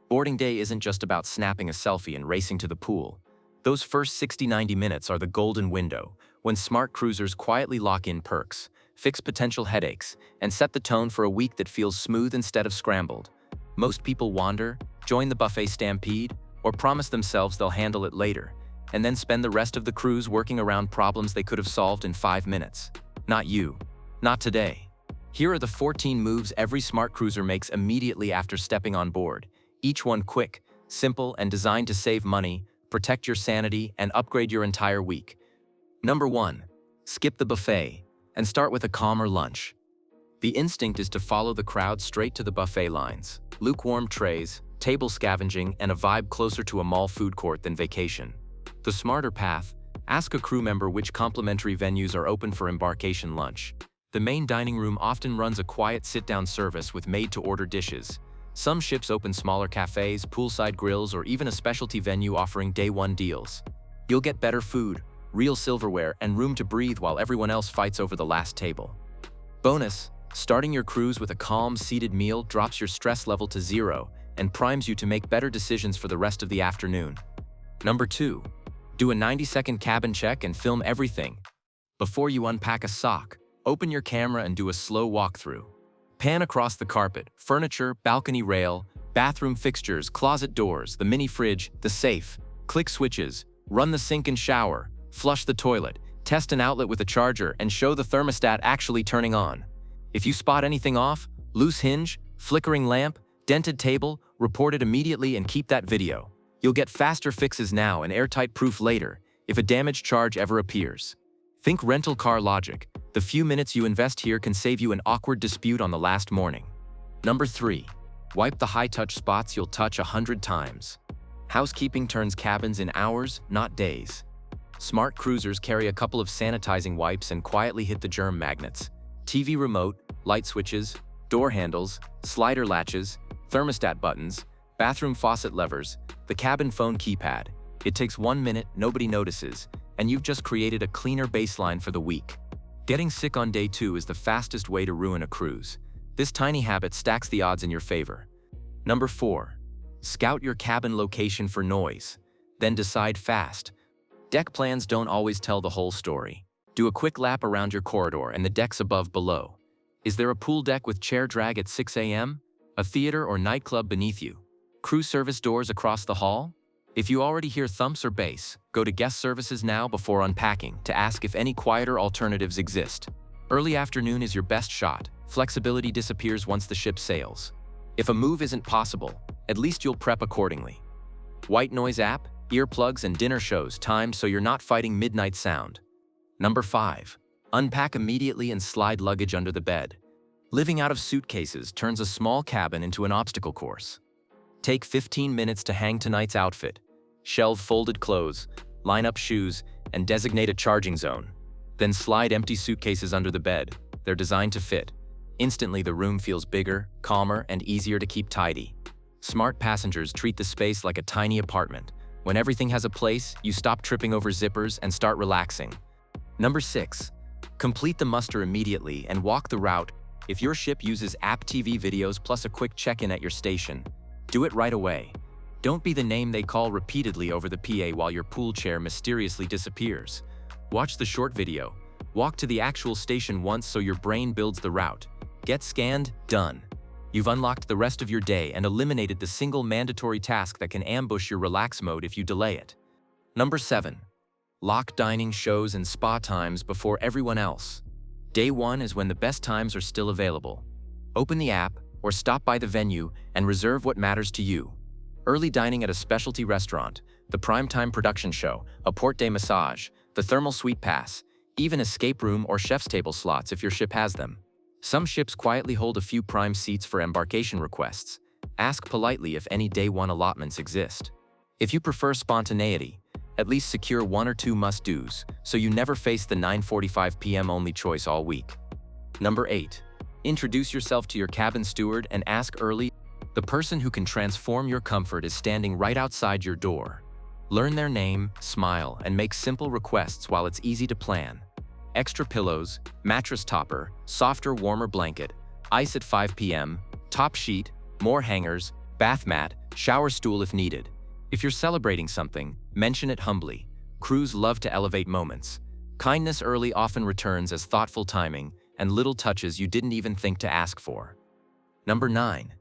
Boarding day isn't just about snapping a selfie and racing to the pool. Those first 60–90 minutes are the golden window, when smart cruisers quietly lock in perks, fix potential headaches, and set the tone for a week that feels smooth instead of scrambled. Most people wander, join the buffet stampede, or promise themselves they'll handle it later, and then spend the rest of the cruise working around problems they could have solved in 5 minutes. Not you. Not today. Here are the 14 moves every smart cruiser makes immediately after stepping on board, each one quick, simple, and designed to save money, protect your sanity, and upgrade your entire week. Number 1. Skip the buffet and start with a calmer lunch. The instinct is to follow the crowd straight to the buffet lines, lukewarm trays, table scavenging, and a vibe closer to a mall food court than vacation. The smarter path: ask a crew member which complimentary venues are open for embarkation lunch. The main dining room often runs a quiet sit-down service with made-to-order dishes. Some ships open smaller cafes, poolside grills, or even a specialty venue offering day-one deals. You'll get better food, real silverware, and room to breathe while everyone else fights over the last table. Bonus: starting your cruise with a calm, seated meal drops your stress level to 0 and primes you to make better decisions for the rest of the afternoon. Number 2. Do a 90-second cabin check and film everything. Before you unpack a sock, open your camera and do a slow walkthrough. Pan across the carpet, furniture, balcony rail, bathroom fixtures, closet doors, the mini fridge, the safe. Click switches, run the sink and shower, flush the toilet, test an outlet with a charger, and show the thermostat actually turning on. If you spot anything off, loose hinge, flickering lamp, dented table, report it immediately and keep that video. You'll get faster fixes now and airtight proof later if a damage charge ever appears. Think rental car logic. The few minutes you invest here can save you an awkward dispute on the last morning. Number 3. Wipe the high-touch spots you'll touch 100 times. Housekeeping turns cabins in hours, not days. Smart cruisers carry a couple of sanitizing wipes and quietly hit the germ magnets. TV remote, light switches, door handles, slider latches, thermostat buttons, bathroom faucet levers, the cabin phone keypad. It takes 1 minute, nobody notices, and you've just created a cleaner baseline for the week. Getting sick on day 2 is the fastest way to ruin a cruise. This tiny habit stacks the odds in your favor. Number 4. Scout your cabin location for noise. Then decide fast. Deck plans don't always tell the whole story. Do a quick lap around your corridor and the decks above below. Is there a pool deck with chair drag at 6 a.m.? A theater or nightclub beneath you? Crew service doors across the hall? If you already hear thumps or bass, go to guest services now before unpacking to ask if any quieter alternatives exist. Early afternoon is your best shot. Flexibility disappears once the ship sails. If a move isn't possible, at least you'll prep accordingly. White noise app, earplugs, and dinner shows timed so you're not fighting midnight sound. Number 5. Unpack immediately and slide luggage under the bed. Living out of suitcases turns a small cabin into an obstacle course. Take 15 minutes to hang tonight's outfit. Shelve folded clothes, line up shoes, and designate a charging zone. Then slide empty suitcases under the bed. They're designed to fit. Instantly, the room feels bigger, calmer, and easier to keep tidy. Smart passengers treat the space like a tiny apartment. When everything has a place, you stop tripping over zippers and start relaxing. Number 6. Complete the muster immediately and walk the route. If your ship uses app TV videos plus a quick check-in at your station, do it right away. Don't be the name they call repeatedly over the PA while your pool chair mysteriously disappears. Watch the short video. Walk to the actual station once so your brain builds the route. Get scanned, done. You've unlocked the rest of your day and eliminated the single mandatory task that can ambush your relax mode if you delay it. Number 7. Lock dining, shows, and spa times before everyone else. Day 1 is when the best times are still available. Open the app or stop by the venue and reserve what matters to you. Early dining at a specialty restaurant, the primetime production show, a port day massage, the thermal suite pass, even escape room or chef's table slots if your ship has them. Some ships quietly hold a few prime seats for embarkation requests. Ask politely if any day 1 allotments exist. If you prefer spontaneity, at least secure 1 or 2 must-dos so you never face the 9:45 p.m. only choice all week. Number 8. Introduce yourself to your cabin steward and ask early. The person who can transform your comfort is standing right outside your door. Learn their name, smile, and make simple requests while it's easy to plan. Extra pillows, mattress topper, softer, warmer blanket, ice at 5 p.m., top sheet, more hangers, Bath mat, shower stool if needed. If you're celebrating something, mention it humbly. Crews love to elevate moments. Kindness early often returns as thoughtful timing and little touches you didn't even think to ask for. Number 9.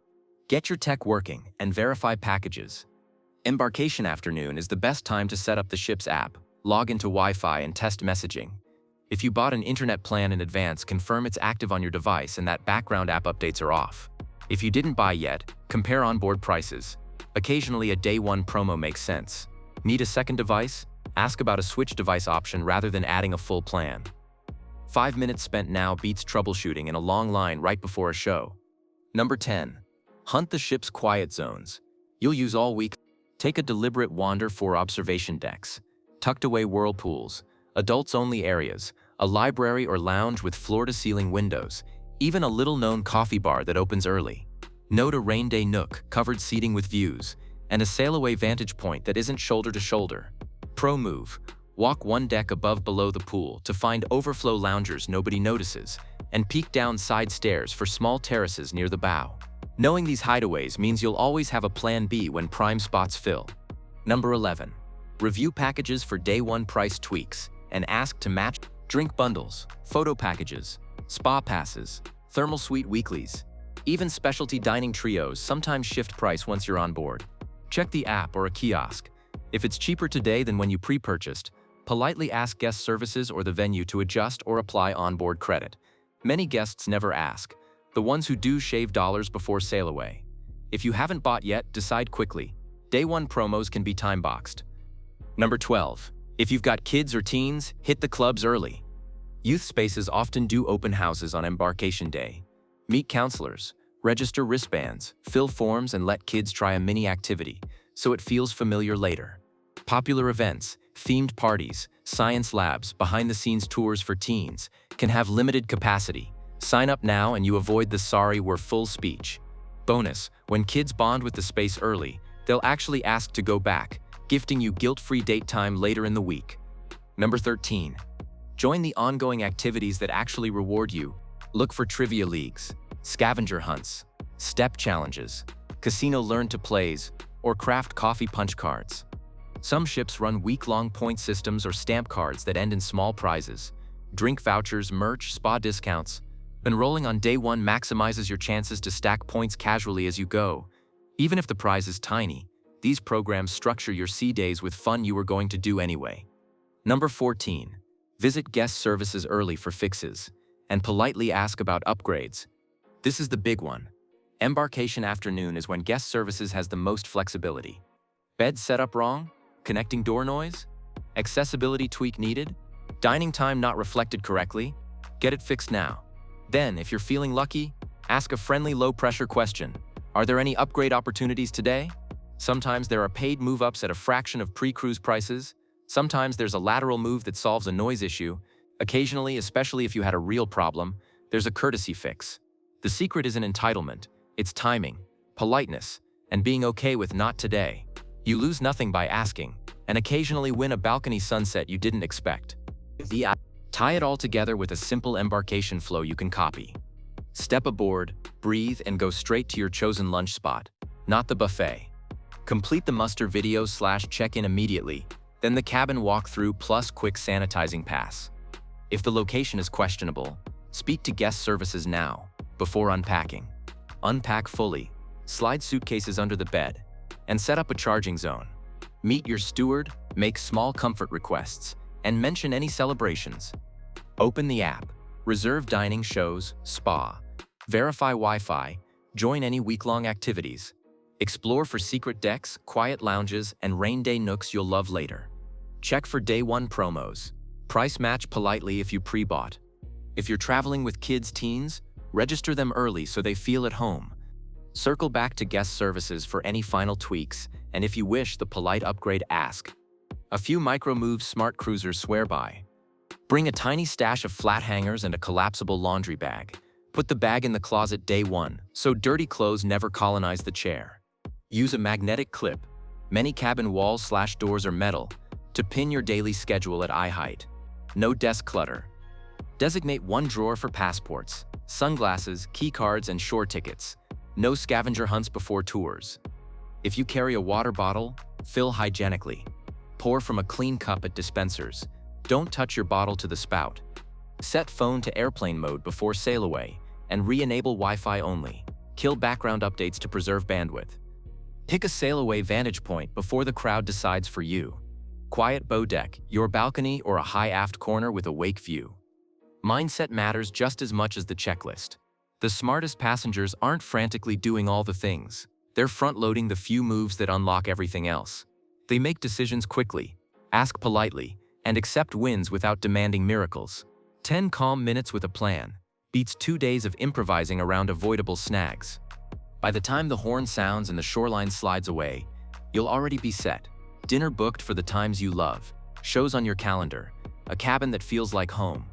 Get your tech working and verify packages. Embarkation afternoon is the best time to set up the ship's app, log into Wi-Fi and test messaging. If you bought an internet plan in advance, confirm it's active on your device and that background app updates are off. If you didn't buy yet, compare onboard prices. Occasionally a day one promo makes sense. Need a second device? Ask about a switch device option rather than adding a full plan. 5 minutes spent now beats troubleshooting in a long line right before a show. Number 10. Hunt the ship's quiet zones. You'll use all week. Take a deliberate wander for observation decks, tucked away whirlpools, adults-only areas, a library or lounge with floor-to-ceiling windows, even a little-known coffee bar that opens early. Note a rain day nook, covered seating with views, and a sail-away vantage point that isn't shoulder-to-shoulder. Pro move. Walk one deck below the pool to find overflow loungers nobody notices, and peek down side stairs for small terraces near the bow. Knowing these hideaways means you'll always have a plan B when prime spots fill. Number 11. Review packages for day one price tweaks and ask to match drink bundles, photo packages, spa passes, thermal suite weeklies. Even specialty dining trios sometimes shift price once you're on board. Check the app or a kiosk. If it's cheaper today than when you pre-purchased, politely ask guest services or the venue to adjust or apply onboard credit. Many guests never ask. The ones who do shave dollars before sail away. If you haven't bought yet, decide quickly. Day one promos can be time-boxed. Number 12. If you've got kids or teens, hit the clubs early. Youth spaces often do open houses on embarkation day. Meet counselors, register wristbands, fill forms, and let kids try a mini activity so it feels familiar later. Popular events, themed parties, science labs, behind-the-scenes tours for teens can have limited capacity. Sign up now and you avoid the "sorry, we're full" speech. Bonus, when kids bond with the space early, they'll actually ask to go back, gifting you guilt-free date time later in the week. Number 13. Join the ongoing activities that actually reward you. Look for trivia leagues, scavenger hunts, step challenges, casino learn-to-plays, or craft coffee punch cards. Some ships run week-long point systems or stamp cards that end in small prizes. Drink vouchers, merch, spa discounts. Enrolling on day one maximizes your chances to stack points casually as you go. Even if the prize is tiny, these programs structure your sea days with fun you were going to do anyway. Number 14. Visit guest services early for fixes and politely ask about upgrades. This is the big one. Embarkation afternoon is when guest services has the most flexibility. Bed set up wrong? Connecting door noise? Accessibility tweak needed? Dining time not reflected correctly? Get it fixed now. Then, if you're feeling lucky, ask a friendly low-pressure question. Are there any upgrade opportunities today? Sometimes there are paid move-ups at a fraction of pre-cruise prices. Sometimes there's a lateral move that solves a noise issue. Occasionally, especially if you had a real problem, there's a courtesy fix. The secret isn't entitlement, it's timing, politeness, and being okay with "not today." You lose nothing by asking, and occasionally win a balcony sunset you didn't expect. Tie it all together with a simple embarkation flow you can copy. Step aboard, breathe, and go straight to your chosen lunch spot, not the buffet. Complete the muster video/check-in immediately, then the cabin walkthrough plus quick sanitizing pass. If the location is questionable, speak to guest services now, before unpacking. Unpack fully, slide suitcases under the bed, and set up a charging zone. Meet your steward, make small comfort requests, and mention any celebrations. Open the app, reserve dining, shows, spa, verify Wi-Fi, join any week-long activities. Explore for secret decks, quiet lounges, and rain day nooks you'll love later. Check for day one promos. Price match politely if you pre-bought. If you're traveling with kids, teens, register them early so they feel at home. Circle back to guest services for any final tweaks, and if you wish the polite upgrade, ask. A few micro moves smart cruisers swear by. Bring a tiny stash of flat hangers and a collapsible laundry bag. Put the bag in the closet day one, so dirty clothes never colonize the chair. Use a magnetic clip. Many cabin walls/doors are metal to pin your daily schedule at eye height. No desk clutter. Designate one drawer for passports, sunglasses, key cards, and shore tickets. No scavenger hunts before tours. If you carry a water bottle, fill hygienically. Pour from a clean cup at dispensers. Don't touch your bottle to the spout. Set phone to airplane mode before sail away, and re-enable Wi-Fi only. Kill background updates to preserve bandwidth. Pick a sail-away vantage point before the crowd decides for you. Quiet bow deck, your balcony, or a high aft corner with a wake view. Mindset matters just as much as the checklist. The smartest passengers aren't frantically doing all the things. They're front-loading the few moves that unlock everything else. They make decisions quickly, ask politely, and accept wins without demanding miracles. 10 calm minutes with a plan beats 2 days of improvising around avoidable snags. By the time the horn sounds and the shoreline slides away, you'll already be set. Dinner booked for the times you love, shows on your calendar, a cabin that feels like home,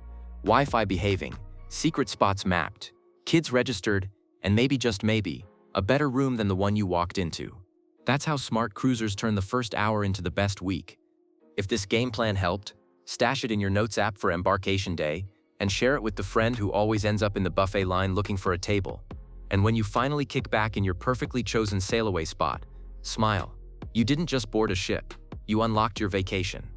Wi-Fi behaving, secret spots mapped, kids registered, and maybe just maybe, a better room than the one you walked into. That's how smart cruisers turn the first hour into the best week. If this game plan helped, stash it in your notes app for embarkation day and share it with the friend who always ends up in the buffet line looking for a table. And when you finally kick back in your perfectly chosen sail-away spot, smile. You didn't just board a ship, you unlocked your vacation.